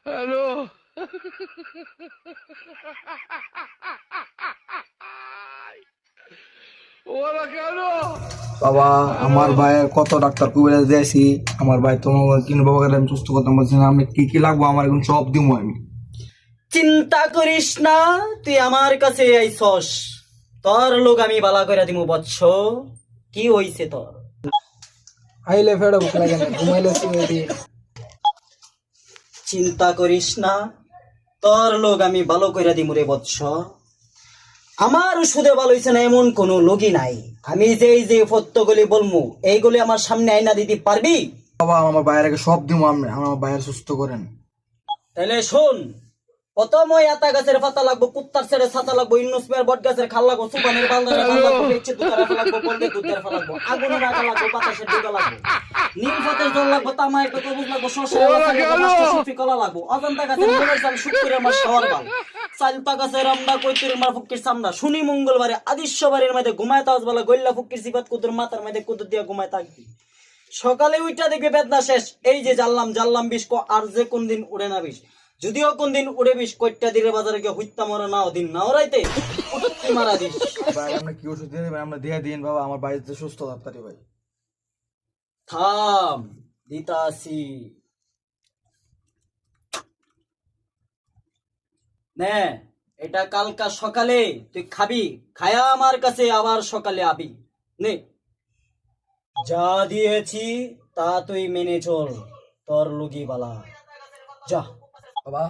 Hello. ওরা কেন? বাবা, হ্যালো। আমার ভাইয়ের কত ডাক্তার কবিরাজ দিয়েছি। আমার ভাই তোমার কিন্তু বাবা আমি সুস্থ করতে পারছি না। আমি কি কি লাগবো আমার এখন সব দিব আমি। চিন্তা করিস না, তুই আমার কাছে আইসস, তোর লোক আমি বালা কইরা দিমু বৎস। কি হইছে তোর? আইলে ফেড়ে ভুক লাগে না, ঘুমাইলে শুয়ে দি। চিন্তা করিস না, তোর লোক আমি ভালো কইরা দিমু রে বৎস। আমার ওষুধে ভালো হইছে না এমন কোনো লোকই নাই। আমি যে ফত্যগুলি বলমু এইগুলি আমার সামনে আইনা দিতে পারবি? বাবা, আমার ভাইয়ের আগে সব দিব আমি, আমার ভাইয়ের সুস্থ করেন। তাহলে শোন, প্রথম ওই আতা গাছের পাতা লাগবো, কুত্তার ছেড়ে ছাতা লাগবো, ইন্নুসমের বট গাছের খাল লাগবো, সুবানের বালদারের বাল লাগবো, পেচ্ছে দুধের আটা লাগবো, বলদের দুধের আটা লাগবো, আগুনের আগা লাগবো, বাতাসের ডিগা লাগবো, নিম পাতের জল লাগবো, তামা একটা কবুজ লাগবো, শসা এলাচি লাগবো, মাস্টার সুফি কলা লাগবো, অজন্তা গাছের মূলের চাল, শুক্রের মাস খাওয়ার বাল, চালতা গাছের রামদা, কৈতুরের মার ফুক্কির চামড়া, শনি মঙ্গলবারে আদিশ্যবারের মধ্যে ঘুমায় তাজ বলা, গল্লা ফুক্কির সিফাত কুতুর মাথার মধ্যে কুতুর দিয়া ঘুমায় থাকবি। সকালে উইটা দেখবি বেদনা শেষ। এই যে জানলাম বিষ আর যে কোন দিন উড়ে না বিষ, যদিও কোন দিন উড়ে বিষ কয়টা দিলে বাজারে গিয়ে হইতা মরা না দিন না ওরাইতে উঠতে মারা দিস। ভাই, আপনি কি ওষুধ দিয়ে দেবেন? আমরা দিয়ে দিন বাবা, আমার বাড়িতে সুস্থ ডাক্তারি ভাই। থাম, দিতাসি। নে, এটা কালকা সকালে তুই খাবি, খায়া আমার কাছে আবার সকালে আবি। নে, যা দিয়েছি তা তুই মেনে চল, তোর লুগি বালা। যা। বাবা,